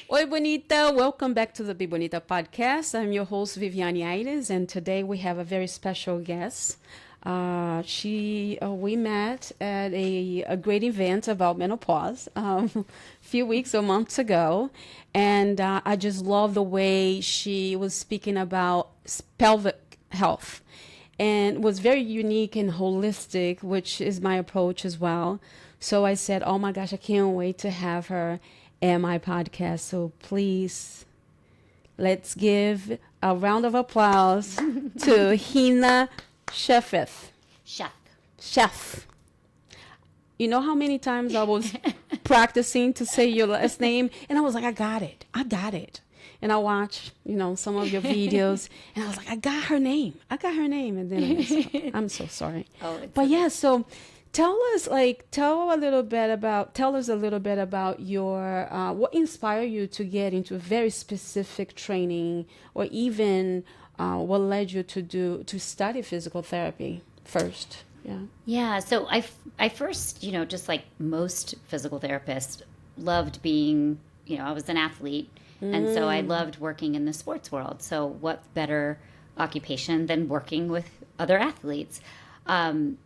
Oi, Bonita. Welcome back to the Be Bonita podcast. I'm your host, Vivianeaires, and today we have a very special guest. We met at a great event about menopause a few weeks or months ago, and I just love the way she was speaking about pelvic health, and was very unique and holistic, which is my approach as well. So I said, "Oh my gosh, I can't wait to have her and my podcast." So please, let's give a round of applause to Hina Sheth. Sheth. Chef. You know how many times I was practicing to say your last name, and I was like, I got it. And I watched, some of your videos, and I was like, I got her name. And then I messed up. I'm so sorry. But okay. Yeah, so tell us a little bit about your what inspired you to get into a very specific training, or even what led you to study physical therapy first. Yeah. So I first, just like most physical therapists, loved being, I was an athlete, and so I loved working in the sports world. So what better occupation than working with other athletes? And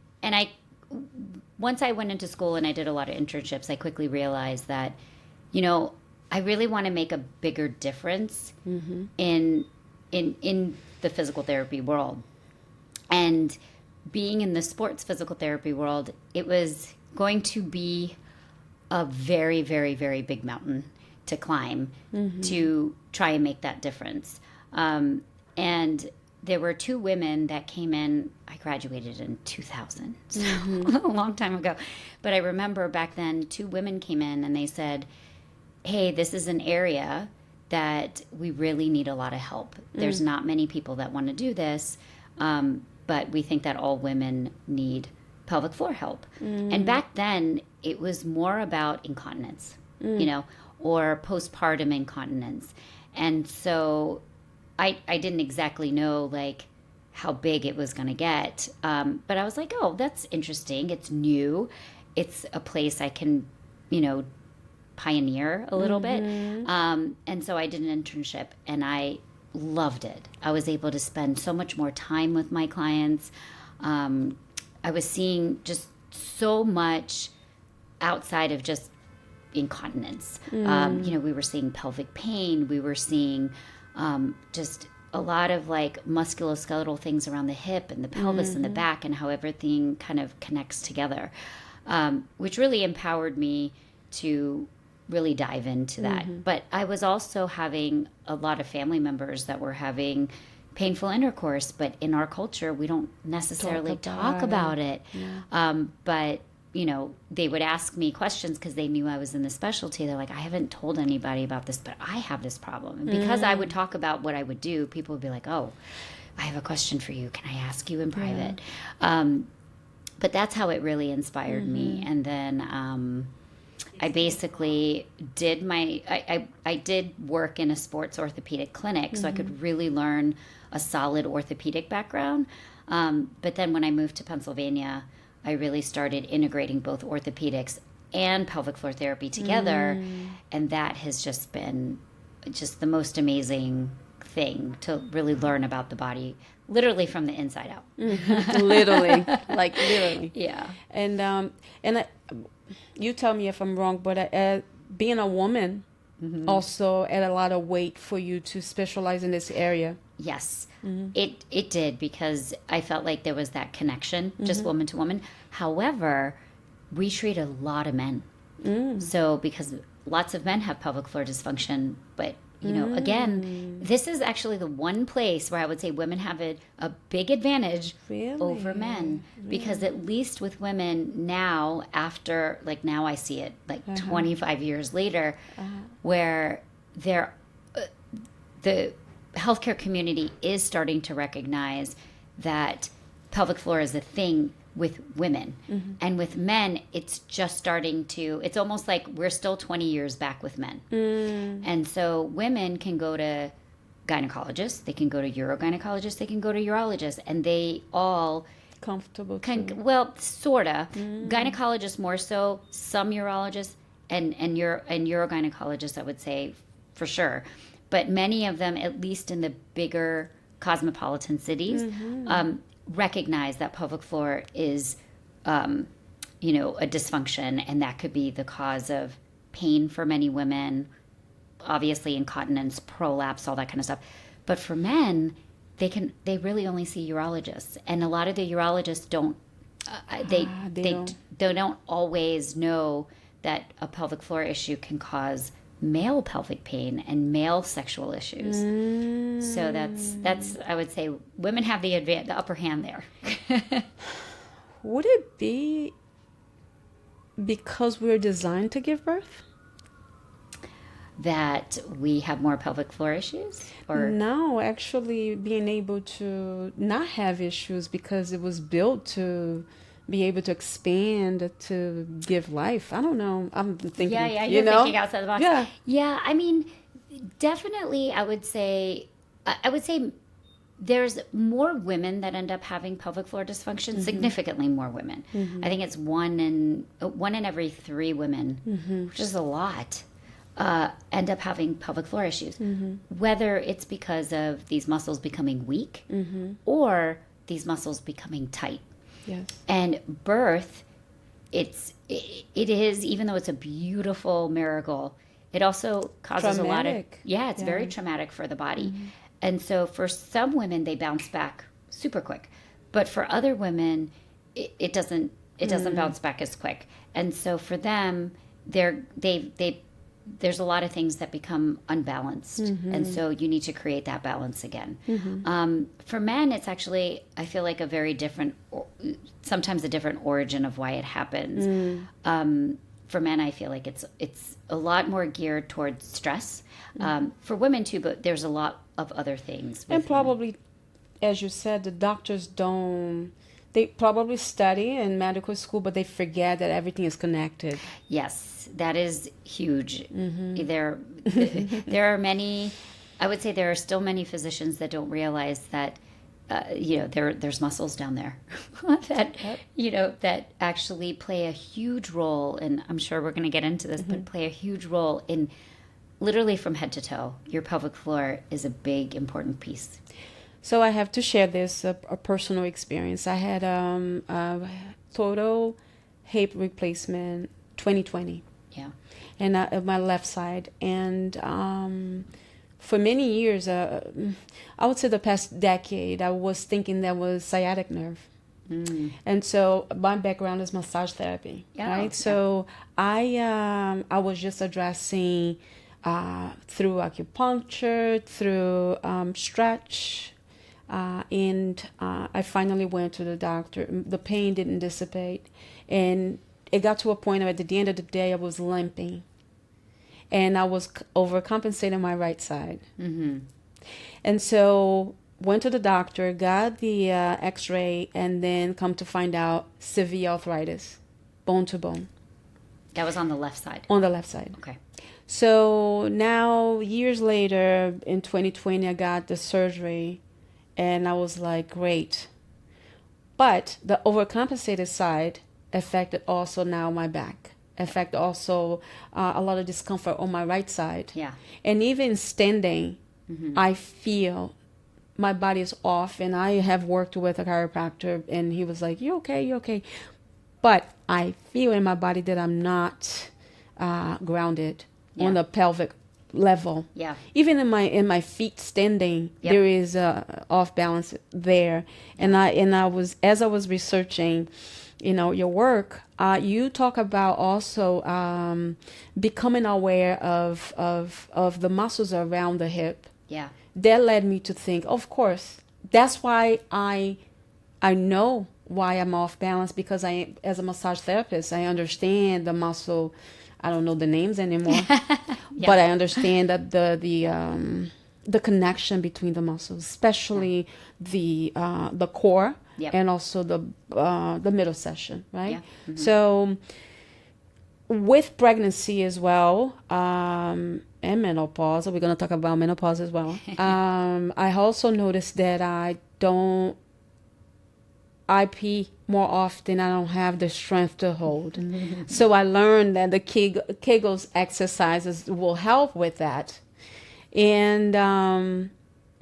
once I went into school and I did a lot of internships, I quickly realized that, I really want to make a bigger difference in the physical therapy world. And being in the sports physical therapy world, it was going to be a very, very, very big mountain to climb to try and make that difference. And there were two women that came in. I graduated in 2000, so a long time ago. But I remember back then, two women came in and they said, hey, this is an area that we really need a lot of help. There's not many people that want to do this, but we think that all women need pelvic floor help. And back then, it was more about incontinence, or postpartum incontinence. And so I didn't exactly know how big it was going to get. But I was like, oh, that's interesting. It's new. It's a place I can, pioneer a little bit. And so I did an internship and I loved it. I was able to spend so much more time with my clients. I was seeing just so much outside of just incontinence. We were seeing pelvic pain. We were seeing just a lot of musculoskeletal things around the hip and the pelvis and the back, and how everything kind of connects together, which really empowered me to really dive into that. But I was also having a lot of family members that were having painful intercourse, but in our culture, we don't necessarily talk about it. Yeah. But they would ask me questions because they knew I was in the specialty. They're like, I haven't told anybody about this, but I have this problem. And because I would talk about what I would do, people would be like, oh, I have a question for you. Can I ask you in private? But that's how it really inspired me. And then I basically did I did work in a sports orthopedic clinic, so I could really learn a solid orthopedic background. But then when I moved to Pennsylvania, I really started integrating both orthopedics and pelvic floor therapy together. And that has just been just the most amazing thing to really learn about the body, literally from the inside out. Literally. Yeah. And you tell me if I'm wrong, but being a woman also add a lot of weight for you to specialize in this area. Yes, it did, because I felt like there was that connection, just woman to woman. However, we treat a lot of men. So because lots of men have pelvic floor dysfunction, but again, this is actually the one place where I would say women have a big advantage over men. Because at least with women now, after, now I see it 25 years later, where the healthcare community is starting to recognize that pelvic floor is a thing with women. And with men, it's just starting to, it's almost like we're still 20 years back with men. And so women can go to gynecologists, they can go to urogynecologists, they can go to urologists, and they all comfortable well, sorta. Gynecologists more so, some urologists and urogynecologists, I would say for sure. But many of them, at least in the bigger cosmopolitan cities, recognize that pelvic floor is, you know, a dysfunction, and that could be the cause of pain for many women, obviously incontinence, prolapse, all that kind of stuff. But for men, they really only see urologists, and a lot of the urologists don't they don't always know that a pelvic floor issue can cause male pelvic pain and male sexual issues. So that's I would say women have the upper hand there. Would it be because we're designed to give birth? That we have more pelvic floor issues? Or No, actually being able to not have issues because it was built to be able to expand, to give life. I don't know. I'm thinking, you're thinking outside the box. Yeah. I mean, definitely I would say there's more women that end up having pelvic floor dysfunction, significantly more women. I think it's one in every 3 women, which is a lot. End up having pelvic floor issues, whether it's because of these muscles becoming weak or these muscles becoming tight. Yes. And birth, it is, even though it's a beautiful miracle, it also causes Traumatic. It's very traumatic for the body. And so for some women, they bounce back super quick, but for other women, it doesn't bounce back as quick. And so for them, there's a lot of things that become unbalanced. And so you need to create that balance again. For men, it's actually, I feel like, a very different, sometimes a different origin of why it happens. For men, I feel like it's a lot more geared towards stress. For women too, but there's a lot of other things. And probably, as you said, the doctors they probably study in medical school, but they forget that everything is connected. Yes, that is huge. There are many, I would say there are still many physicians that don't realize that, there's muscles down there that, that actually play a huge role. And I'm sure we're going to get into this, but play a huge role in literally from head to toe. Your pelvic floor is a big, important piece. So I have to share this, a personal experience. I had a total hip replacement 2020. Yeah. And my left side. And for many years, I would say the past decade, I was thinking that was sciatic nerve. And so my background is massage therapy, right? Yeah. So I was just addressing through acupuncture, through stretch, and I finally went to the doctor. The pain didn't dissipate, and it got to a point where at the end of the day I was limping, and I was overcompensating my right side. And so went to the doctor, got the x-ray, and then come to find out severe arthritis, bone to bone. That was on the left side? On the left side. Okay. So now, years later, in 2020, I got the surgery, and I was like, great. But the overcompensated side affected also now my back, affected also a lot of discomfort on my right side. Yeah. And even standing, I feel my body is off, and I have worked with a chiropractor, and he was like, you okay? But I feel in my body that I'm not grounded on the pelvic level. Yeah. Even in my feet standing, there is off balance there. And I was, as I was researching, your work, you talk about also becoming aware of the muscles around the hip. Yeah. That led me to think, of course, that's why I know why I'm off balance, because I, as a massage therapist, I understand the muscle. I don't know the names anymore, but I understand that the connection between the muscles, especially the core and also the middle section, right? Yeah. So with pregnancy as well, and menopause, we're going to talk about menopause as well. I also noticed that I pee more often. I don't have the strength to hold. So I learned that the Kegels exercises will help with that. And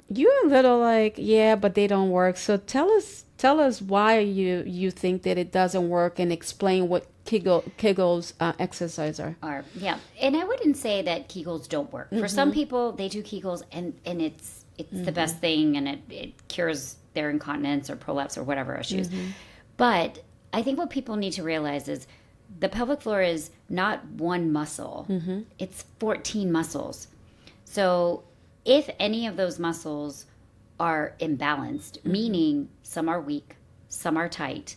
you're a little like, yeah, but they don't work. So tell us why you think that it doesn't work, and explain what Kegel's exercise are. Yeah, and I wouldn't say that Kegels don't work. For some people, they do Kegels, and it's the best thing, and it cures their incontinence or prolapse or whatever issues. But I think what people need to realize is the pelvic floor is not one muscle. It's 14 muscles. So if any of those muscles are imbalanced, meaning some are weak, some are tight,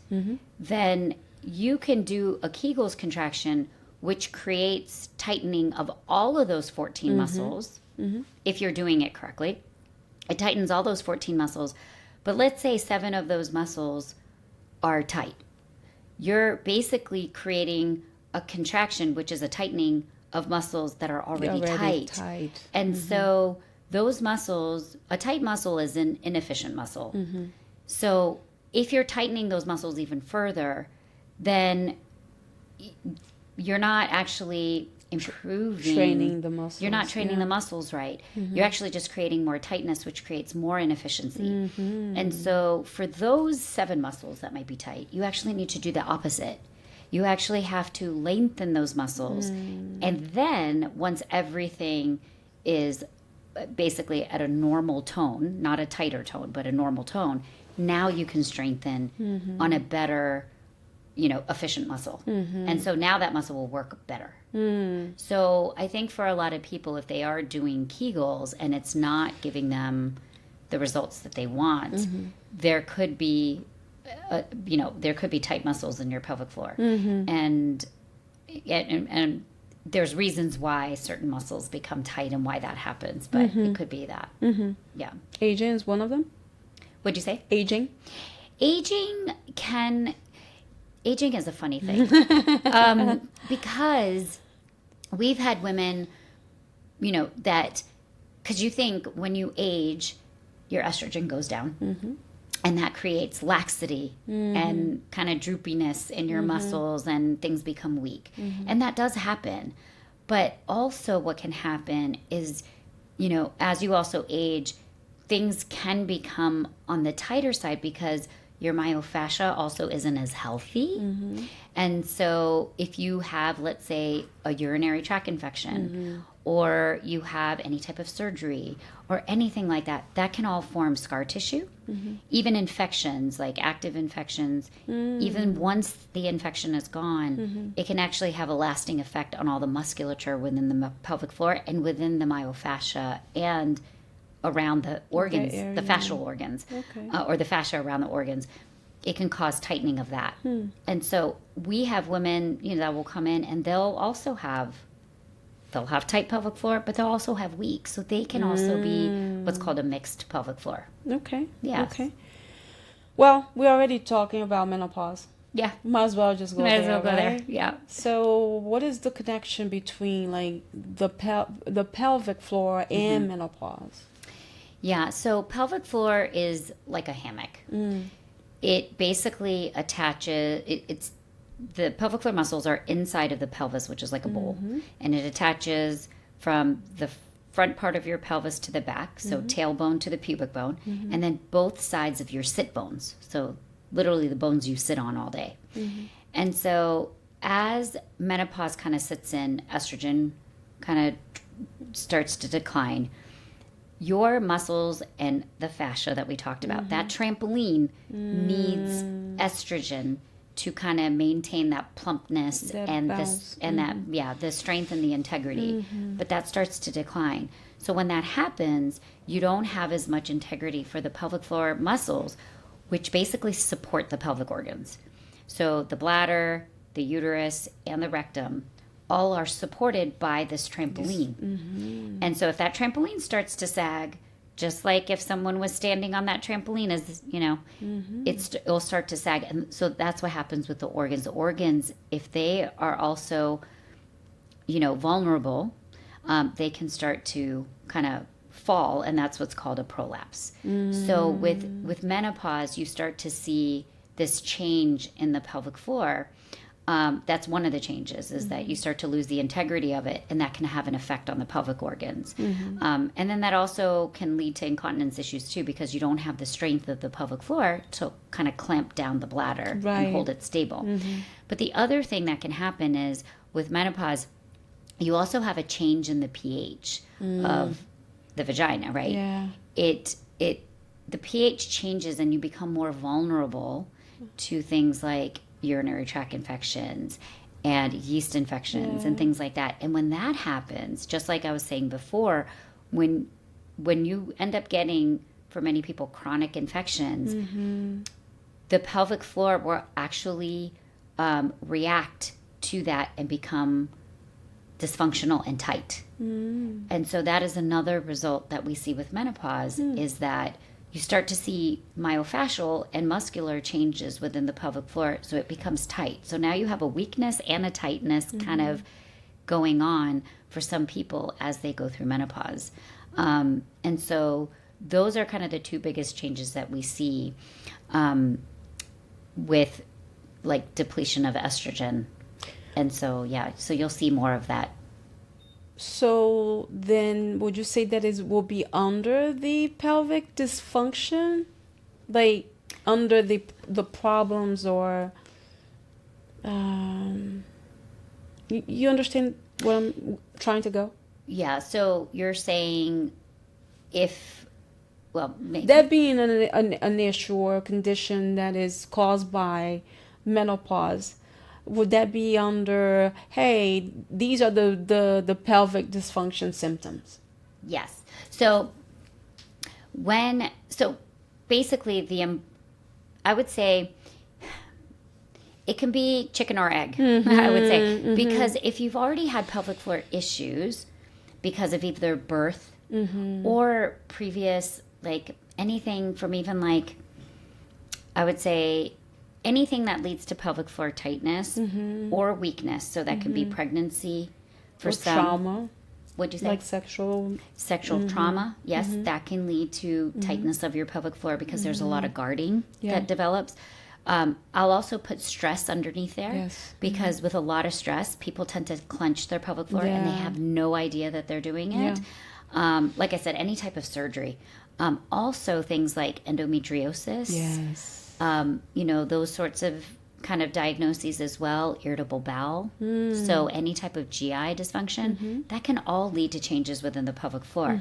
then you can do a Kegel's contraction, which creates tightening of all of those 14 muscles. If you're doing it correctly, it tightens all those 14 muscles. But let's say 7 of those muscles are tight. You're basically creating a contraction, which is a tightening of muscles that are already tight. And so those muscles, a tight muscle is an inefficient muscle. So if you're tightening those muscles even further, then you're not actually improving. Training the muscles. You're not training the muscles right. You're actually just creating more tightness, which creates more inefficiency. And so for those 7 muscles that might be tight, you actually need to do the opposite. You actually have to lengthen those muscles. And then once everything is basically at a normal tone, not a tighter tone, but a normal tone, now you can strengthen on a better, efficient muscle. And so now that muscle will work better. So I think for a lot of people, if they are doing Kegels and it's not giving them the results that they want, there could be, there could be tight muscles in your pelvic floor. And there's reasons why certain muscles become tight and why that happens, but it could be that. Yeah. Aging is one of them? What'd you say? Aging is a funny thing. Because we've had women, that, because you think when you age, your estrogen goes down. And that creates laxity and kind of droopiness in your muscles, and things become weak. And that does happen. But also what can happen is, as you also age, things can become on the tighter side because your myofascia also isn't as healthy. And so if you have, let's say, a urinary tract infection, or you have any type of surgery or anything like that, that can all form scar tissue. Even infections, like active infections, even once the infection is gone, it can actually have a lasting effect on all the musculature within the pelvic floor and within the myofascia and around the organs, the fascial organs, or the fascia around the organs. It can cause tightening of that. And so we have women, that will come in and they'll have tight pelvic floor, but they'll also have weak. So they can also be what's called a mixed pelvic floor. Okay. Yes. Okay. Well, we're already talking about menopause. Yeah. Might as well just go there, right? Yeah. So what is the connection between like the pelvic floor and menopause? Yeah. So pelvic floor is like a hammock. It basically attaches, it's the pelvic floor muscles are inside of the pelvis, which is like a bowl, and it attaches from the front part of your pelvis to the back, so tailbone to the pubic bone, and then both sides of your sit bones, so literally the bones you sit on all day. And so as menopause kind of sits in, estrogen kind of starts to decline, your muscles and the fascia that we talked about, that trampoline needs estrogen to kind of maintain that plumpness That and bounce. this and that the strength and the integrity. But that starts to decline. So when that happens, you don't have as much integrity for the pelvic floor muscles, which basically support the pelvic organs. So the bladder, the uterus, and the rectum all are supported by this trampoline. And so if that trampoline starts to sag, just like if someone was standing on that trampoline, as it'll start to sag. And so that's what happens with the organs. The organs, if they are also, vulnerable, they can start to kind of fall, and that's what's called a prolapse. So with menopause, you start to see this change in the pelvic floor. That's one of the changes, is that you start to lose the integrity of it, and that can have an effect on the pelvic organs. And then that also can lead to incontinence issues too, because you don't have the strength of the pelvic floor to kind of clamp down the bladder and hold it stable. But the other thing that can happen is with menopause, you also have a change in the pH of the vagina, right? Yeah. The pH changes, and you become more vulnerable to things like urinary tract infections and yeast infections and things like that. And when that happens, just like I was saying before, when you end up getting, for many people, chronic infections, the pelvic floor will actually react to that and become dysfunctional and tight. And so that is another result that we see with menopause, is that you start to see myofascial and muscular changes within the pelvic floor, so it becomes tight. So now you have a weakness and a tightness kind of going on for some people as they go through menopause. And so those are kind of the two biggest changes that we see with like depletion of estrogen. And so, so you'll see more of that. So then would you say that will be under the pelvic dysfunction? Like under the problems, or you understand where I'm trying to go? Yeah, so you're saying maybe. That being an issue or a condition that is caused by menopause, would that be under, hey, these are the pelvic dysfunction symptoms? Yes. So basically I would say it can be chicken or egg, I would say. Because if you've already had pelvic floor issues because of either birth or previous, like anything from even like, I would say, anything that leads to pelvic floor tightness or weakness. So that could be pregnancy, for some trauma. What'd you say? Like sexual trauma. Yes, that can lead to tightness of your pelvic floor because there's a lot of guarding that develops. I'll also put stress underneath there, because with a lot of stress, people tend to clench their pelvic floor and they have no idea that they're doing it. Like I said, any type of surgery. Also things like endometriosis. Yes. Those sorts of kind of diagnoses as well, irritable bowel. So any type of GI dysfunction, that can all lead to changes within the pelvic floor.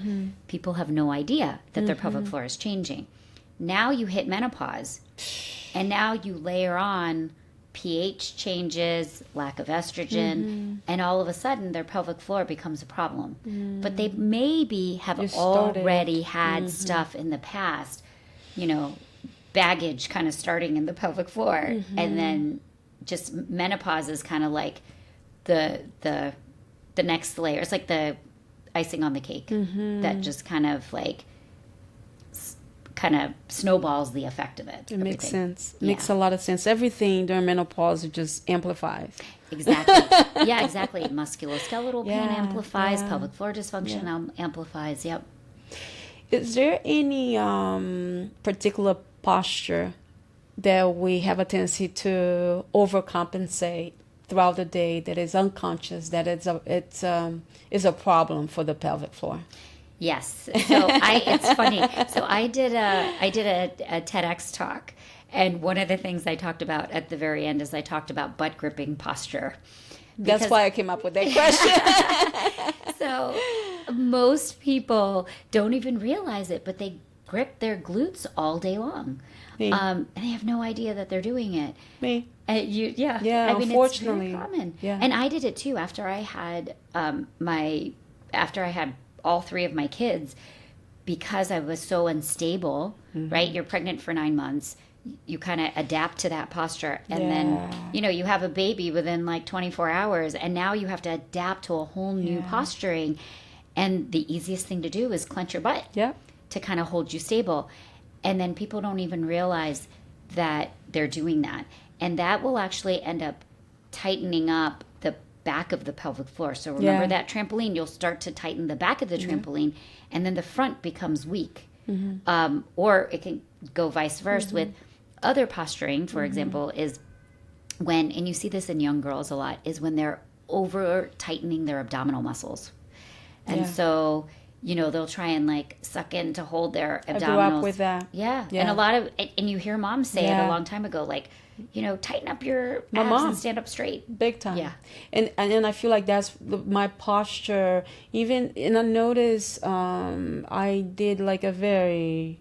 People have no idea that their pelvic floor is changing. Now you hit menopause, and now you layer on pH changes, lack of estrogen, and all of a sudden their pelvic floor becomes a problem. But they maybe have already had stuff in the past, baggage kind of starting in the pelvic floor, and then just menopause is kind of like the next layer. It's like the icing on the cake that just kind of snowballs the effect of it. It makes sense. Makes a lot of sense. Everything during menopause just amplifies. Exactly. Yeah, exactly. Musculoskeletal pain amplifies. Pelvic floor dysfunction amplifies. Yep. Is there any particular posture that we have a tendency to overcompensate throughout the day, that is unconscious, that is a problem for the pelvic floor? Yes. So it's funny. So I did a TEDx talk, and one of the things I talked about at the very end is I talked about butt gripping posture. That's why I came up with that question. So most people don't even realize it, but they grip their glutes all day long. And they have no idea that they're doing it. Me. I mean, unfortunately. It's very common. Yeah. And I did it too after I had all three of my kids, because I was so unstable, right? You're pregnant for 9 months. You kind of adapt to that posture. And then, you have a baby within like 24 hours. And now you have to adapt to a whole new posturing. And the easiest thing to do is clench your butt to kind of hold you stable. And then people don't even realize that they're doing that. And that will actually end up tightening up the back of the pelvic floor. So remember that trampoline, you'll start to tighten the back of the trampoline, and then the front becomes weak. Or it can go vice versa with other posturing, for example, is and you see this in young girls a lot, is when they're over tightening their abdominal muscles. And so, they'll try and like suck in to hold their abdominals. I grew up with that. Yeah. And you hear moms say it a long time ago, like, tighten up your abs and stand up straight. Big time. Yeah. And I feel like that's my posture. And I noticed I did like a very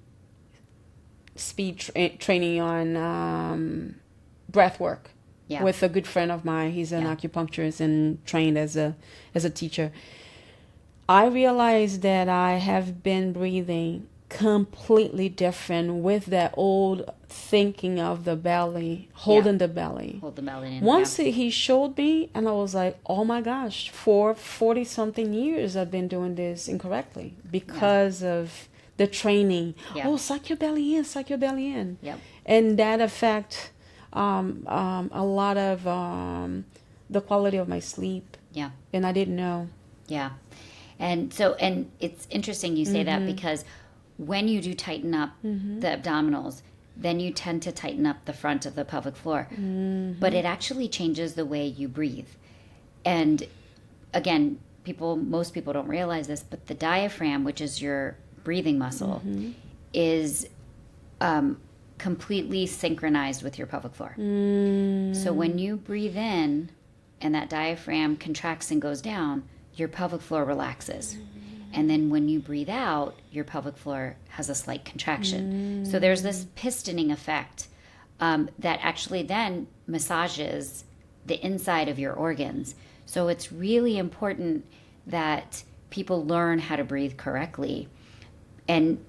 speed training on breath work with a good friend of mine. He's an acupuncturist and trained as a teacher. I realized that I have been breathing completely different with that old thinking of the belly, holding the belly. Hold the belly in. Once he showed me, and I was like, oh my gosh, for 40-something years I've been doing this incorrectly because of the training. Oh, suck your belly in, suck your belly in. Yep. And that affect a lot of the quality of my sleep. Yeah. And I didn't know. Yeah. And it's interesting you say that, because when you do tighten up the abdominals, then you tend to tighten up the front of the pelvic floor. But it actually changes the way you breathe. And again, most people don't realize this, but the diaphragm, which is your breathing muscle, is completely synchronized with your pelvic floor. So when you breathe in and that diaphragm contracts and goes down, your pelvic floor relaxes. And then when you breathe out, your pelvic floor has a slight contraction. So there's this pistoning effect that actually then massages the inside of your organs. So it's really important that people learn how to breathe correctly. And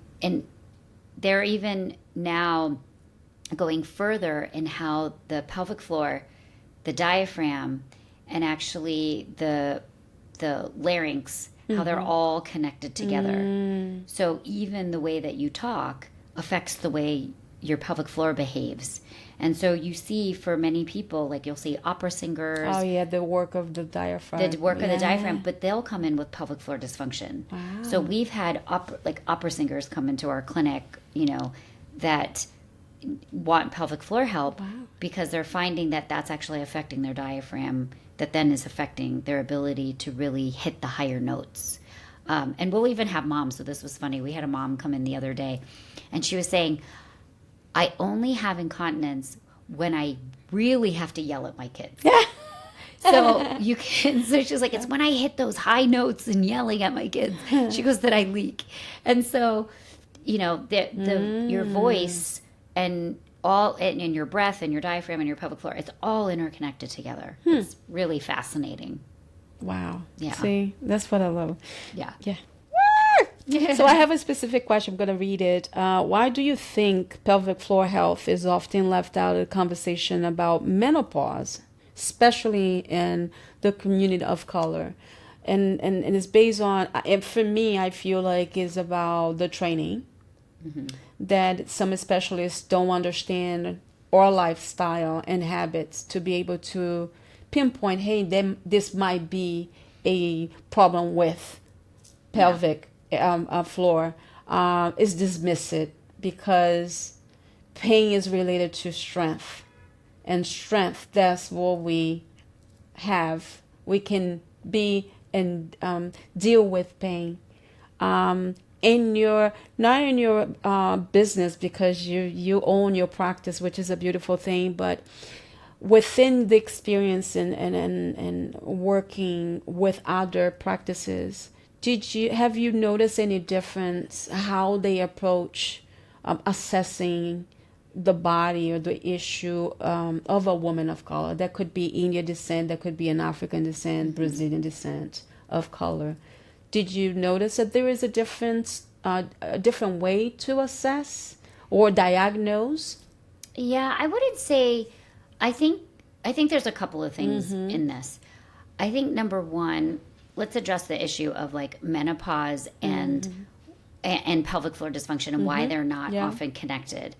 they're even now going further in how the pelvic floor, the diaphragm, and actually the larynx, how they're all connected together. So even the way that you talk affects the way your pelvic floor behaves. And so you see, for many people, like you'll see opera singers. Oh yeah, the work of the diaphragm. The work of the diaphragm, but they'll come in with pelvic floor dysfunction. Wow. So we've had opera singers come into our clinic, that want pelvic floor help because they're finding that that's actually affecting their diaphragm, that then is affecting their ability to really hit the higher notes. And we'll even have moms. So this was funny. We had a mom come in the other day, and she was saying, I only have incontinence when I really have to yell at my kids. So she's like, it's when I hit those high notes and yelling at my kids. She goes, that I leak. And so, your voice and and your breath and your diaphragm and your pelvic floor, it's all interconnected together. It's really fascinating. Wow. Yeah. See, that's what I love. Yeah. Yeah. So I have a specific question. I'm going to read it. Why do you think pelvic floor health is often left out of the conversation about menopause, especially in the community of color? And it's based on, and for me, I feel like it's about the training that some specialists don't understand, or lifestyle and habits to be able to pinpoint, hey, this might be a problem with pelvic floor, is dismissed because pain is related to strength. And strength, that's what we have. We can be and deal with pain. Not in your business, because you own your practice, which is a beautiful thing, but within the experience and working with other practices, have you noticed any difference how they approach assessing the body or the issue of a woman of color? That could be Indian descent, that could be an African descent, Brazilian descent of color. Did you notice that there is a different way to assess or diagnose? Yeah, I wouldn't say. I think there's a couple of things in this. I think number one, let's address the issue of like menopause and pelvic floor dysfunction and why they're not often connected.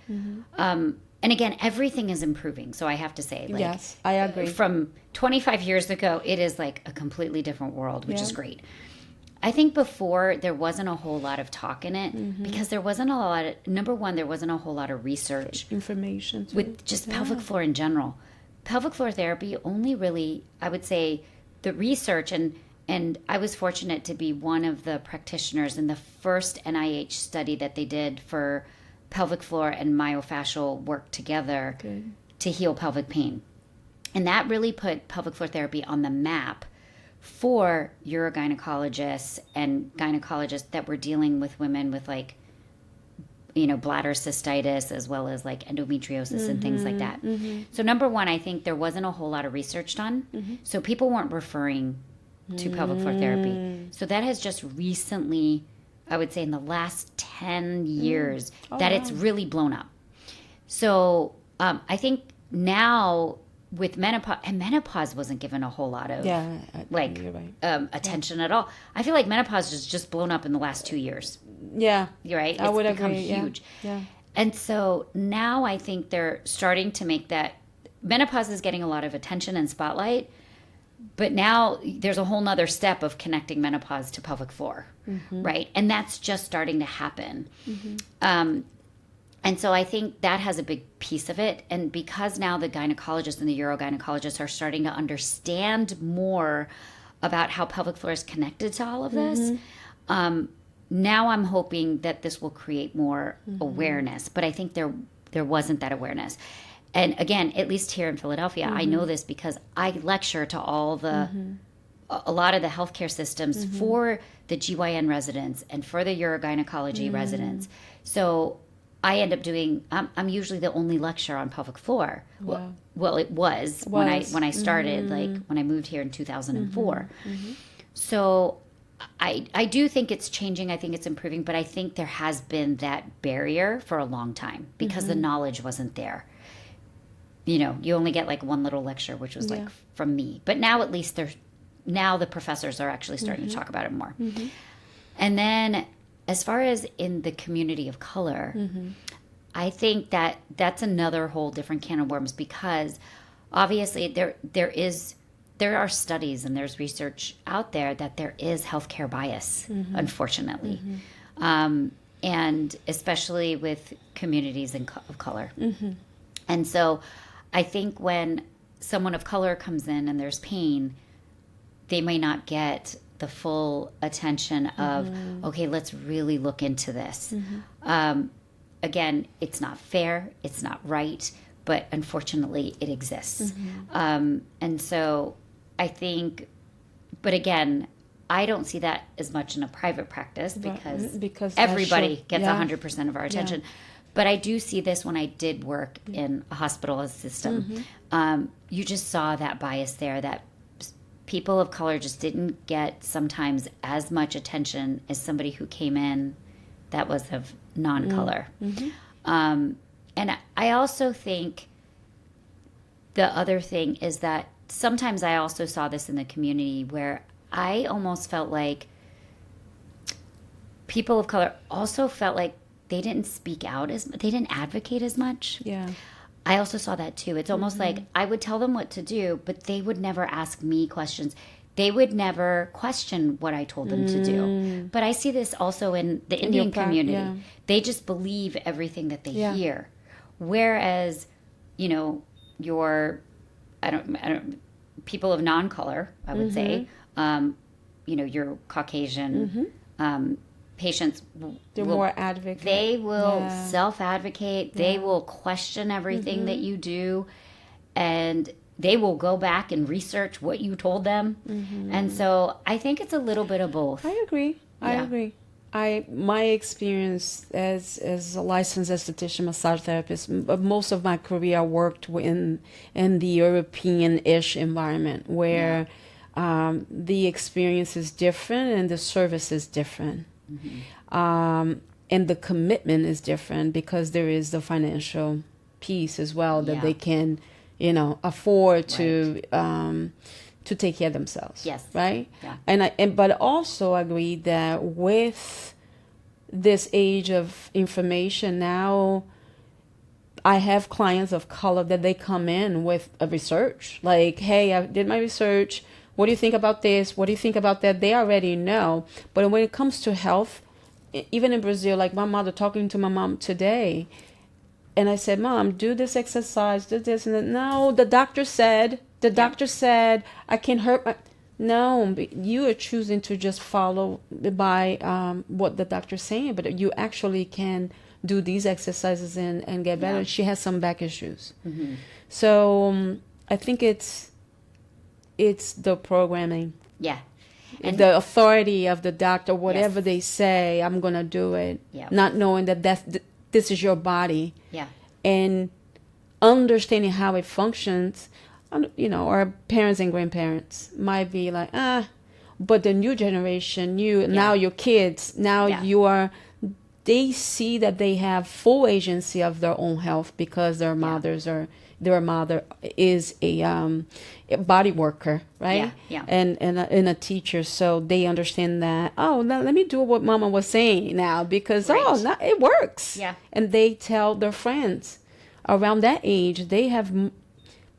And again, everything is improving. So I have to say, like, yes, I agree. From 25 years ago, it is like a completely different world, which is great. I think before there wasn't a whole lot of talk in it because there wasn't a lot of, number one, there wasn't a whole lot of research. Information. With just pelvic floor in general. pelvic floor therapy only really, I would say, the research, and I was fortunate to be one of the practitioners in the first NIH study that they did for pelvic floor and myofascial work together to heal pelvic pain. And that really put pelvic floor therapy on the map for urogynecologists and gynecologists that were dealing with women with like, bladder cystitis as well as like endometriosis and things like that. So number one, I think there wasn't a whole lot of research done. So people weren't referring to pelvic floor therapy. So that has just recently, I would say in the last 10 years, it's really blown up. So I think now with menopause, and menopause wasn't given a whole lot of attention at all. I feel like menopause is just blown up in the last 2 years. Yeah. You're right. I would become agree. huge. Yeah. And so now I think they're starting to make that menopause is getting a lot of attention and spotlight, but now there's a whole nother step of connecting menopause to pelvic floor, right? And that's just starting to happen. And so I think that has a big piece of it. And because now the gynecologists and the urogynecologists are starting to understand more about how pelvic floor is connected to all of this, now I'm hoping that this will create more awareness. But I think there wasn't that awareness. And again, at least here in Philadelphia, I know this because I lecture to all the, a lot of the healthcare systems for the GYN residents and for the urogynecology residents. So I end up doing, I'm usually the only lecturer on pelvic floor. Wow. Well, it was when I started, like when I moved here in 2004. So I do think it's changing. I think it's improving, but I think there has been that barrier for a long time because the knowledge wasn't there. You only get like one little lecture, which was like from me. But now at least now the professors are actually starting to talk about it more. And then as far as in the community of color, I think that that's another whole different can of worms because obviously there are studies and there's research out there that there is healthcare bias, unfortunately. And especially with communities of color. And so I think when someone of color comes in and there's pain, they may not get the full attention of, okay, let's really look into this. Again, it's not fair, it's not right, but unfortunately it exists. And so I think, but again, I don't see that as much in a private practice because everybody gets 100% of our attention. But I do see this when I did work in a hospital system. You just saw that bias there, that people of color just didn't get sometimes as much attention as somebody who came in that was of non-color. And I also think the other thing is that sometimes I also saw this in the community where I almost felt like people of color also felt like they didn't speak out they didn't advocate as much. Yeah. I also saw that too. It's almost like I would tell them what to do, but they would never ask me questions. They would never question what I told them to do. But I see this also in the Indian community. Yeah. They just believe everything that they hear. Whereas, I don't people of non-color, I would say, your Caucasian patients, they're more advocate. They will self-advocate. They will question everything that you do, and they will go back and research what you told them. And so I think it's a little bit of both. I agree. My experience as a licensed esthetician, massage therapist, most of my career I worked in the European-ish environment where the experience is different and the service is different. And the commitment is different because there is the financial piece as well that they can, afford to take care of themselves. Yes. Right. Yeah. But also agree that with this age of information now, I have clients of color that they come in with a research like, hey, I did my research. What do you think about this? What do you think about that? They already know. But when it comes to health, even in Brazil, like my mother, talking to my mom today, and I said, Mom, do this exercise, do this. And then, no, the doctor said I can hurt my... No, you are choosing to just follow by what the doctor's saying, but you actually can do these exercises and get better. She has some back issues. Mm-hmm. So I think it's the programming. Yeah. And the authority of the doctor, whatever they say, I'm going to do it. Yeah. Not knowing that this is your body. Yeah. And understanding how it functions. You know, our parents and grandparents might be like, but the new generation, now your kids, now they see that they have full agency of their own health because their mother is a body worker, right? Yeah. And a teacher, so they understand that. Oh, now let me do what Mama was saying now because it works. Yeah. And they tell their friends around that age. They have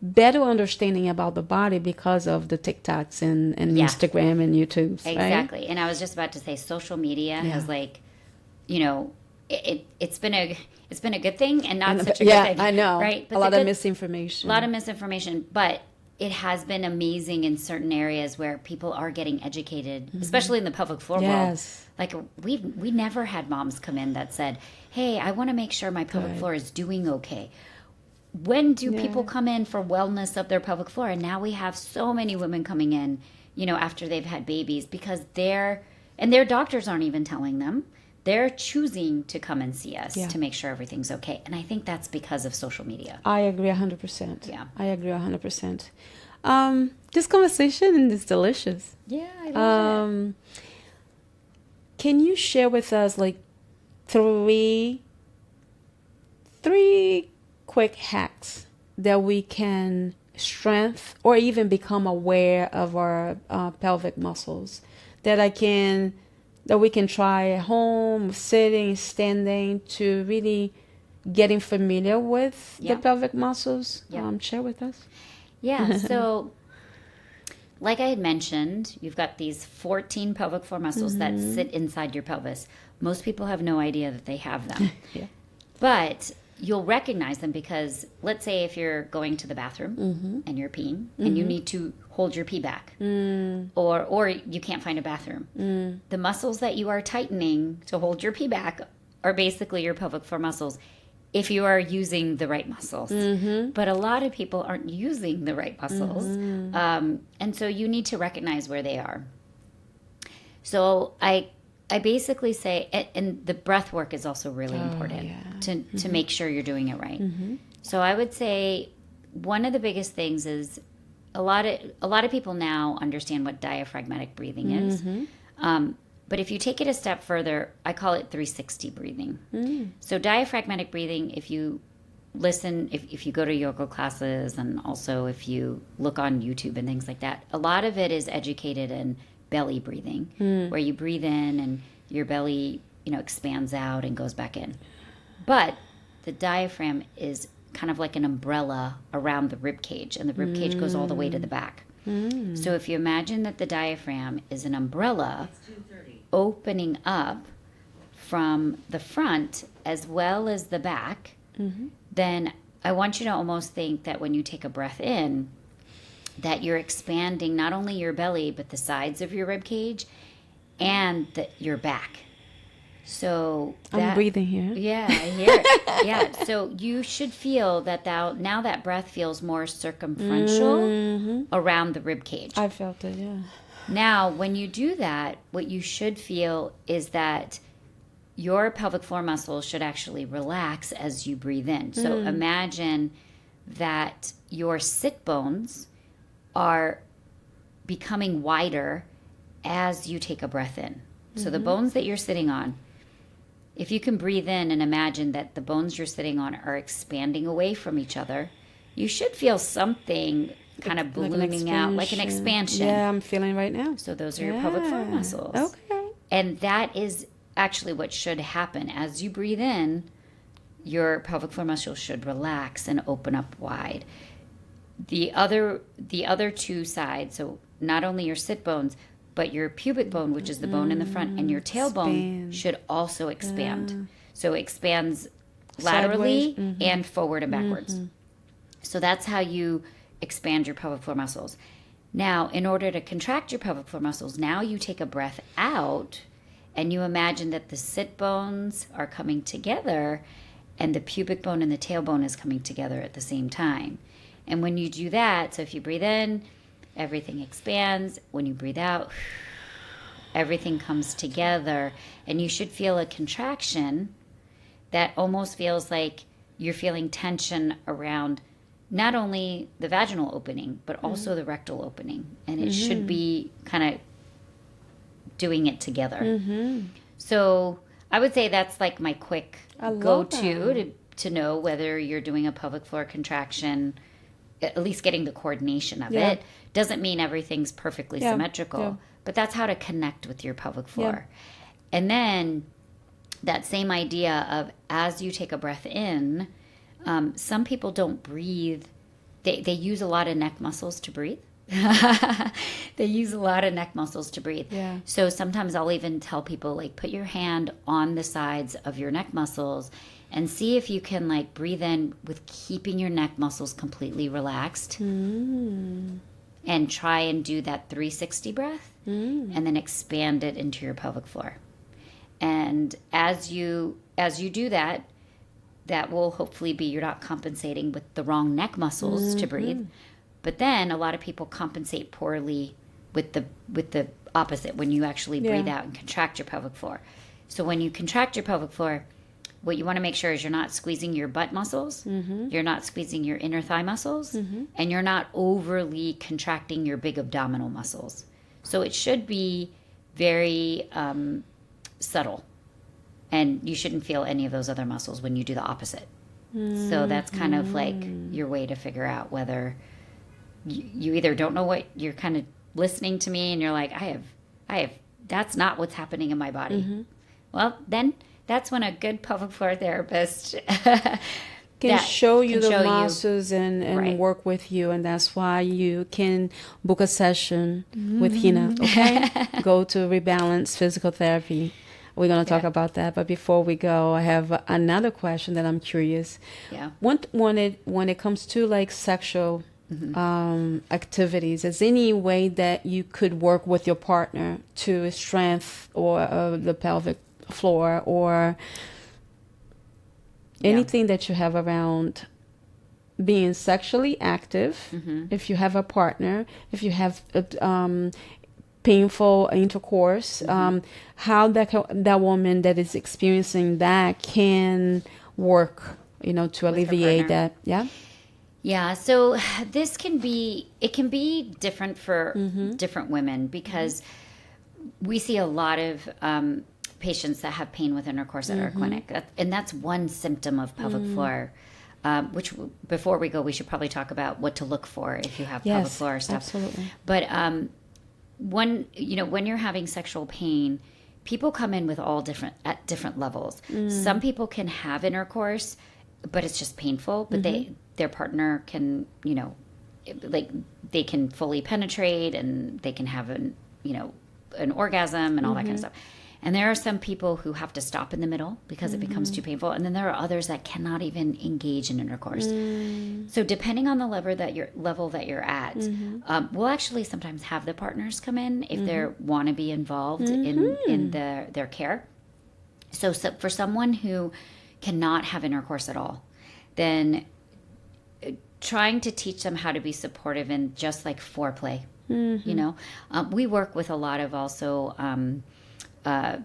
better understanding about the body because of the TikToks and Instagram and YouTube. Exactly. Right? And I was just about to say, social media has it's been a good thing and not such a good thing. I know. Right? But a lot of misinformation. But it has been amazing in certain areas where people are getting educated, especially in the pelvic floor world. Like we never had moms come in that said, "Hey, I want to make sure my pelvic floor is doing okay." When do people come in for wellness of their pelvic floor? And now we have so many women coming in, after they've had babies because their doctors aren't even telling them. They're choosing to come and see us to make sure everything's okay. And I think that's because of social media. I agree 100%. Yeah. I agree 100%. This conversation is delicious. Yeah, I love it. Can you share with us like three quick hacks that we can strengthen or even become aware of our pelvic muscles that we can try at home, sitting, standing, to really getting familiar with the pelvic muscles? Share with us. Yeah, so like I had mentioned, you've got these 14 pelvic floor muscles that sit inside your pelvis. Most people have no idea that they have them. But you'll recognize them because let's say if you're going to the bathroom and you're peeing and you need to hold your pee back or you can't find a bathroom. The muscles that you are tightening to hold your pee back are basically your pelvic floor muscles if you are using the right muscles. But a lot of people aren't using the right muscles. And so you need to recognize where they are. So I basically say, and the breath work is also really important to make sure you're doing it right. So I would say one of the biggest things is a lot of people now understand what diaphragmatic breathing is. But if you take it a step further, I call it 360 breathing. So diaphragmatic breathing, if you listen, if you go to yoga classes and also if you look on YouTube and things like that, a lot of it is educated in belly breathing, where you breathe in and your belly, expands out and goes back in. But the diaphragm is kind of like an umbrella around the rib cage, and the rib cage goes all the way to the back. So if you imagine that the diaphragm is an umbrella opening up from the front as well as the back, then I want you to almost think that when you take a breath in, that you're expanding not only your belly, but the sides of your rib cage and your back. So I'm breathing here. Yeah, I hear it. Yeah. So you should feel that now that breath feels more circumferential around the rib cage. I felt it, yeah. Now, when you do that, what you should feel is that your pelvic floor muscles should actually relax as you breathe in. So imagine that your sit bones are becoming wider as you take a breath in. So the bones that you're sitting on, if you can breathe in and imagine that the bones you're sitting on are expanding away from each other, you should feel something kind of ballooning out, like an expansion. Yeah, I'm feeling right now. So those are your pelvic floor muscles. Okay. And that is actually what should happen. As you breathe in, your pelvic floor muscles should relax and open up wide. The other two sides, so not only your sit bones, but your pubic bone, which is the bone in the front, and your tailbone should also expand. So it expands laterally Sideways. and forward and backwards. So that's how you expand your pelvic floor muscles. Now, in order to contract your pelvic floor muscles, now you take a breath out and you imagine that the sit bones are coming together and the pubic bone and the tailbone is coming together at the same time. And when you do that, so if you breathe in, everything expands. When you breathe out, everything comes together. And you should feel a contraction that almost feels like you're feeling tension around not only the vaginal opening, but also the rectal opening. And it should be kind of doing it together. So I would say that's like my quick go-to to know whether you're doing a pelvic floor contraction, at least getting the coordination of it. Doesn't mean everything's perfectly symmetrical, but that's how to connect with your pelvic floor. And then that same idea of as you take a breath in, some people don't breathe. They use a lot of neck muscles to breathe. They use a lot of neck muscles to breathe. So sometimes I'll even tell people, like, put your hand on the sides of your neck muscles and see if you can, like, breathe in with keeping your neck muscles completely relaxed. And try and do that 360 breath and then expand it into your pelvic floor. And as you do that, that will hopefully be you're not compensating with the wrong neck muscles to breathe. But then a lot of people compensate poorly with the opposite when you actually breathe out and contract your pelvic floor. So when you contract your pelvic floor, what you want to make sure is you're not squeezing your butt muscles, you're not squeezing your inner thigh muscles, and you're not overly contracting your big abdominal muscles. So it should be very subtle, and you shouldn't feel any of those other muscles when you do the opposite. So that's kind of like your way to figure out whether you either don't know what you're kind of listening to me and you're like, I have, that's not what's happening in my body. Well, then that's when a good pelvic floor therapist can show you the muscles and work with you. And that's why you can book a session with Hina, okay? Go to Rebalance Physical Therapy. We're going to talk about that. But before we go, I have another question that I'm curious. When it comes to like sexual activities, is any way that you could work with your partner to strengthen or the pelvic floor or anything that you have around being sexually active, if you have a partner, if you have painful intercourse, how that woman that is experiencing that can work, to alleviate that. Yeah, so this can be different for different women because we see a lot of patients that have pain with intercourse at our clinic. And that's one symptom of pelvic floor, which before we go, we should probably talk about what to look for if you have pelvic floor stuff. Absolutely. But when you're having sexual pain, people come in with at different levels. Some people can have intercourse, but it's just painful, but their partner can, like they can fully penetrate and they can have an orgasm and all that kind of stuff. And there are some people who have to stop in the middle because it becomes too painful. And then there are others that cannot even engage in intercourse. So depending on the level that you're at, we'll actually sometimes have the partners come in if they want to be involved in their care. So for someone who cannot have intercourse at all, then trying to teach them how to be supportive in just like foreplay. We work with a lot of also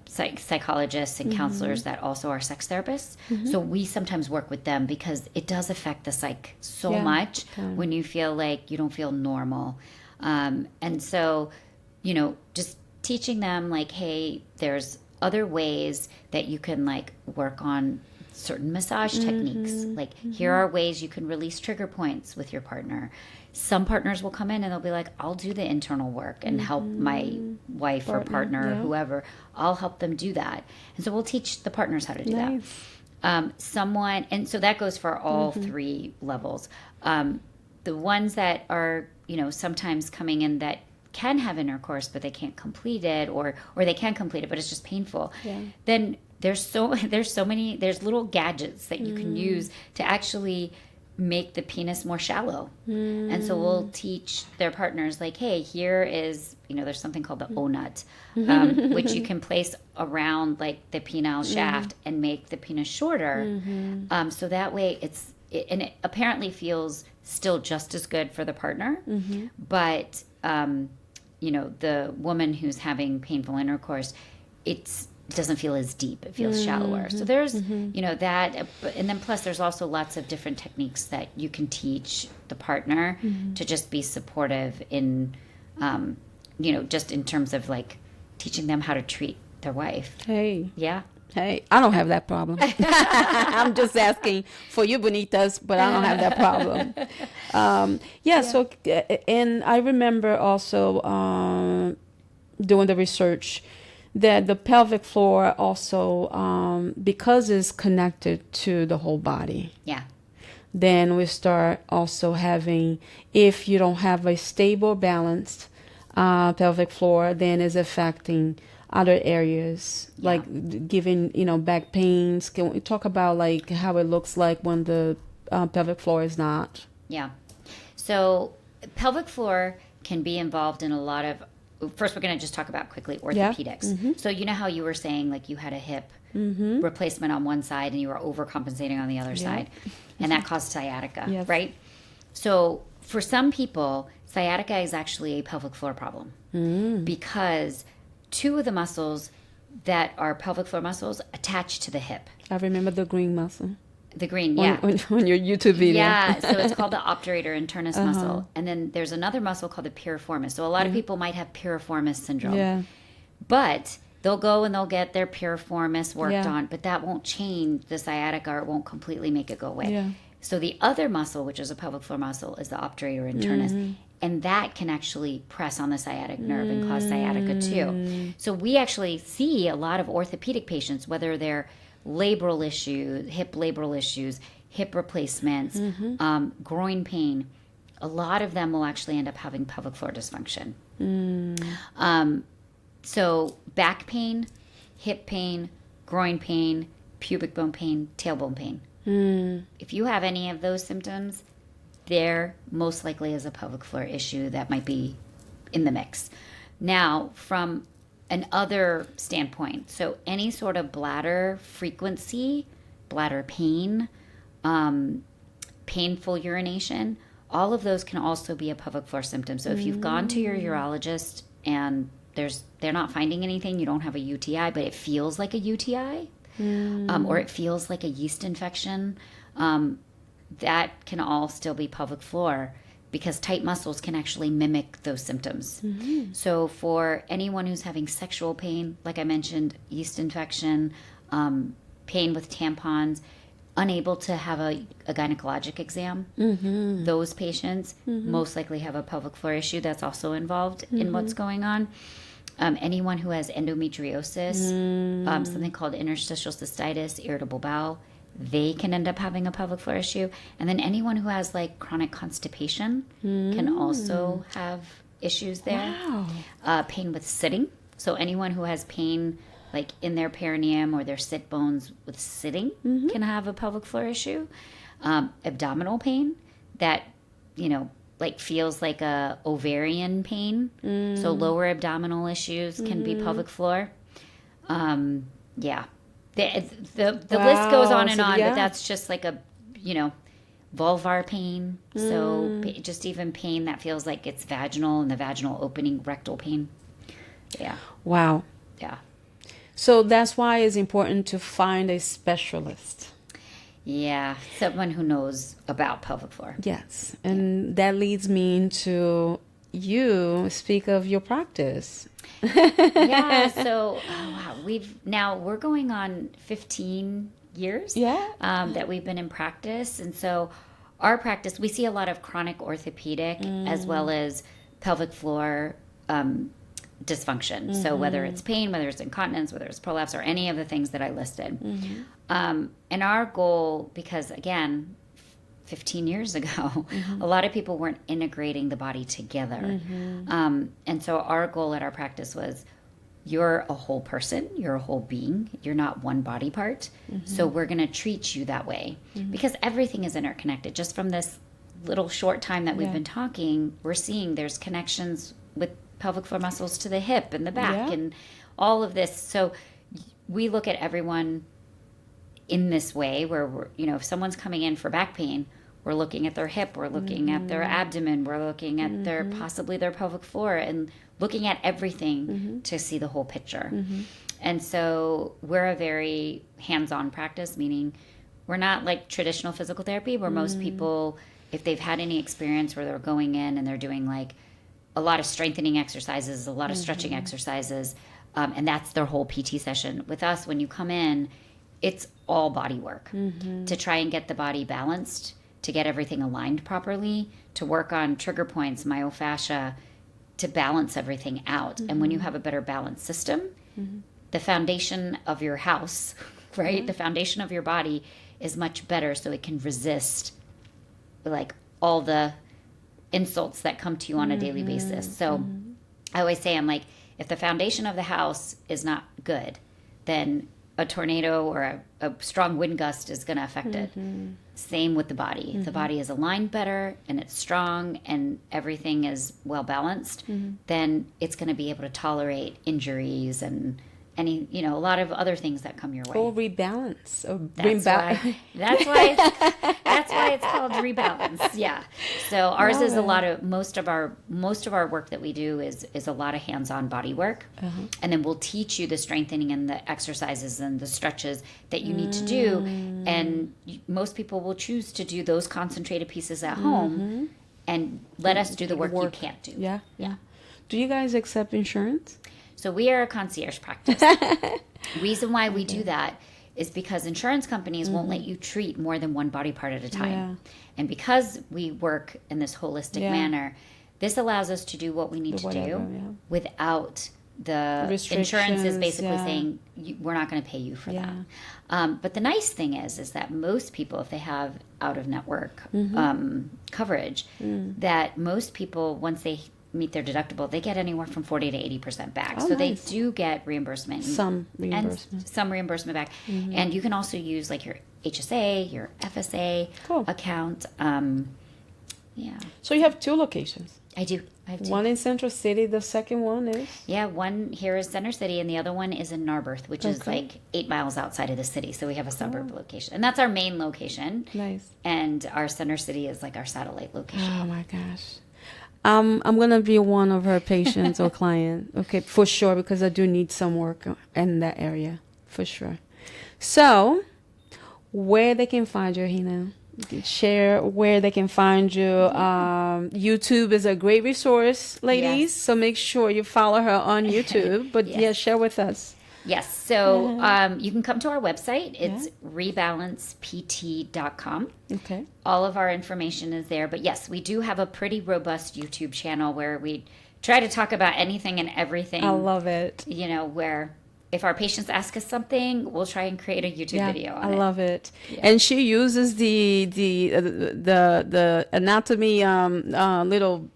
psychologists and counselors that also are sex therapists. So we sometimes work with them because it does affect the psyche so much when you feel like you don't feel normal. And so, just teaching them like, hey, there's other ways that you can like work on certain massage techniques. Like here are ways you can release trigger points with your partner. Some partners will come in and they'll be like, I'll do the internal work and help my wife or partner or whoever. I'll help them do that. And so we'll teach the partners how to do that. And so that goes for all three levels. The ones that are, sometimes coming in that can have intercourse, but they can't complete it, or they can complete it, but it's just painful. Then there's so many, there's little gadgets that you can use to actually make the penis more shallow. And so we'll teach their partners, like, hey, here is, there's something called the O-nut, which you can place around like the penile shaft and make the penis shorter. So that way and it apparently feels still just as good for the partner, but the woman who's having painful intercourse, it doesn't feel as deep. It feels shallower. So there's, that. And then plus there's also lots of different techniques that you can teach the partner to just be supportive in, just in terms of like teaching them how to treat their wife. Hey. Yeah. Hey, I don't have that problem. I'm just asking for you, Bonitas, but I don't have that problem. So, and I remember also doing the research that the pelvic floor also, because it's connected to the whole body. Yeah. Then we start also having, if you don't have a stable, balanced pelvic floor, then it's affecting other areas, like giving, back pains. Can we talk about like how it looks like when the pelvic floor is not? Yeah. So pelvic floor can be involved in a lot of, first we're going to just talk about quickly orthopedics. So you know how you were saying like you had a hip replacement on one side and you were overcompensating on the other side, and that caused sciatica, right? So for some people, sciatica is actually a pelvic floor problem because two of the muscles that are pelvic floor muscles attach to the hip. I remember the green muscle. The green, yeah. On your YouTube video. Yeah, so it's called the obturator internus muscle. And then there's another muscle called the piriformis. So a lot of people might have piriformis syndrome. Yeah. But they'll go and they'll get their piriformis worked on, but that won't change the sciatica, or it won't completely make it go away. Yeah. So the other muscle, which is a pelvic floor muscle, is the obturator internus. And that can actually press on the sciatic nerve and cause sciatica too. So we actually see a lot of orthopedic patients, whether they're labral issues, hip labral issues, hip replacements, groin pain. A lot of them will actually end up having pelvic floor dysfunction. So back pain, hip pain, groin pain, pubic bone pain, tailbone pain. If you have any of those symptoms, there most likely is a pelvic floor issue that might be in the mix. Now, from an other standpoint, so any sort of bladder frequency, bladder pain, painful urination, all of those can also be a pelvic floor symptom. So if you've gone to your urologist and they're not finding anything, you don't have a UTI, but it feels like a UTI, or it feels like a yeast infection, that can all still be pelvic floor, because tight muscles can actually mimic those symptoms. So for anyone who's having sexual pain, like I mentioned, yeast infection, pain with tampons, unable to have a gynecologic exam, those patients most likely have a pelvic floor issue that's also involved in what's going on. Anyone who has endometriosis, something called interstitial cystitis, irritable bowel, they can end up having a pelvic floor issue. And then anyone who has like chronic constipation can also have issues there. Wow. Pain with sitting. So anyone who has pain like in their perineum or their sit bones with sitting can have a pelvic floor issue. Abdominal pain that, like feels like a ovarian pain. So lower abdominal issues can be pelvic floor. Yeah. The list goes on and on, but that's just like a, vulvar pain. So just even pain that feels like it's vaginal and the vaginal opening, rectal pain. Yeah. Wow. Yeah. So that's why it's important to find a specialist. Yeah. Someone who knows about pelvic floor. Yes. And that leads me into you speak of your practice. Yeah, so we're going on 15 years that we've been in practice. And so our practice, we see a lot of chronic orthopedic as well as pelvic floor dysfunction. So whether it's pain, whether it's incontinence, whether it's prolapse, or any of the things that I listed. And our goal, because again, 15 years ago, a lot of people weren't integrating the body together. And so our goal at our practice was, you're a whole person, you're a whole being, you're not one body part. So we're going to treat you that way because everything is interconnected. Just from this little short time that we've been talking, we're seeing there's connections with pelvic floor muscles to the hip and the back and all of this. So we look at everyone in this way where we're, you know, if someone's coming in for back pain, we're looking at their hip, we're looking at their abdomen, we're looking at their possibly their pelvic floor, and looking at everything to see the whole picture. And so we're a very hands-on practice, meaning we're not like traditional physical therapy where most people, if they've had any experience where they're going in and they're doing like a lot of strengthening exercises, a lot of stretching exercises, and that's their whole PT session. With us, when you come in, it's all body work to try and get the body balanced, to get everything aligned properly, to work on trigger points, myofascia, to balance everything out. And when you have a better balanced system, the foundation of your house, right? The foundation of your body is much better so it can resist like all the insults that come to you on a daily basis. So I always say, I'm like, if the foundation of the house is not good, then a tornado or a strong wind gust is going to affect it. Same with the body. If the body is aligned better and it's strong and everything is well balanced, then it's going to be able to tolerate injuries and any, you know, a lot of other things that come your way. Or rebalance. Or That's why it's called rebalance. Yeah. So ours is a lot of most of our work that we do is a lot of hands-on body work, and then we'll teach you the strengthening and the exercises and the stretches that you need to do. And most people will choose to do those concentrated pieces at home and let us do the work you can't do. Yeah. Do you guys accept insurance? So we are a concierge practice. Reason why we do that is because insurance companies won't let you treat more than one body part at a time. And because we work in this holistic manner, this allows us to do what we need to do without the insurance is basically saying, we're not going to pay you for that. But the nice thing is that most people, if they have out-of-network coverage, that most people, once they meet their deductible, they get anywhere from 40 to 80% back. So nice. They do get reimbursement. Some reimbursement back. And you can also use like your HSA, your FSA account. So you have 2 locations. I do. I have 2. One in Central City. The second one is? Yeah, one here is Center City, and the other one is in Narberth, which is like 8 miles outside of the city. So we have a suburb location. And that's our main location. Nice. And our Center City is like our satellite location. Oh, my gosh. I'm going to be one of her patients or client. Okay, for sure, because I do need some work in that area, for sure. So, where they can find you, Hina? Share where they can find you. YouTube is a great resource, ladies. So make sure you follow her on YouTube. But share with us. Yes. So you can come to our website. It's rebalancept.com. Okay. All of our information is there. But yes, we do have a pretty robust YouTube channel where we try to talk about anything and everything. I love it. You know, where if our patients ask us something, we'll try and create a YouTube video on it. I love it. Yeah. And she uses the anatomy little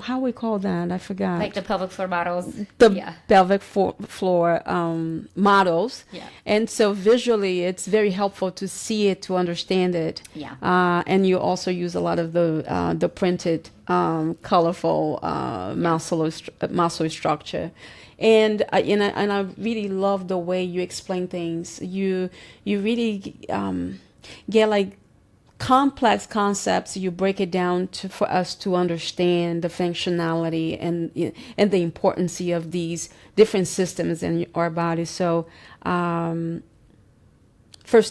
how we call that? I forgot. Like the pelvic floor models. Pelvic floor models. Yeah. And so visually, it's very helpful to see it, to understand it. Yeah. And you also use a lot of the printed, colorful muscle structure. And I really love the way you explain things. You really get like complex concepts. You break it down for us to understand the functionality and the importance of these different systems in our body. So first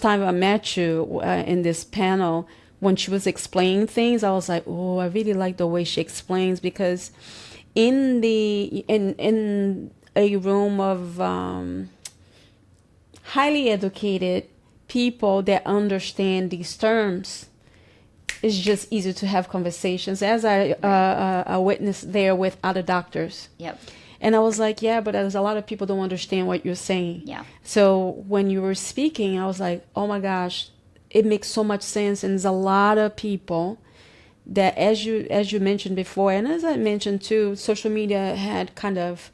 time I met you in this panel, when she was explaining things, I was like, oh, I really like the way she explains, because in a room of highly educated people that understand these terms, it's just easier to have conversations, as I witnessed there with other doctors. Yep. And I was like, yeah, but there's a lot of people don't understand what you're saying. Yeah. So when you were speaking, I was like, oh my gosh, it makes so much sense. And there's a lot of people that, as you mentioned before, and as I mentioned too, social media had kind of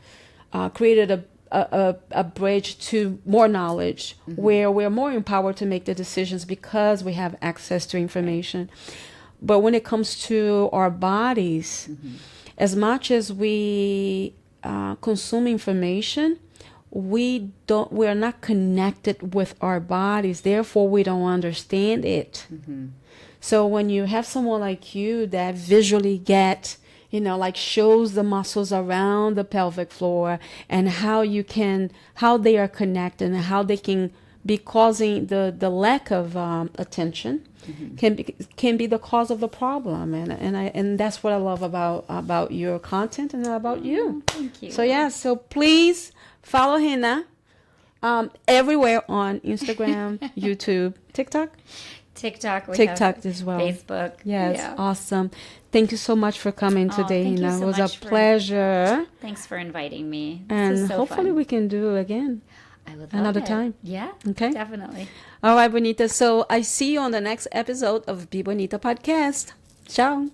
created a bridge to more knowledge, where we're more empowered to make the decisions because we have access to information. But when it comes to our bodies, as much as we consume information, we're not connected with our bodies. Therefore, we don't understand it. So when you have someone like you that visually get, like shows the muscles around the pelvic floor and how they are connected and how they can be causing the lack of attention, can be the cause of the problem, and that's what I love about your content and about you. Thank you. So please follow Hina everywhere on Instagram, YouTube, TikTok as well, Facebook. Yes, yeah. Awesome. Thank you so much for coming today, thank you Hina. so It was much a pleasure. Thanks for inviting me. And this is so hopefully fun. we can do it again. I would love another it. time. Yeah. Okay. Definitely. All right, Bonita. So I see you on the next episode of Be Bonita podcast. Ciao.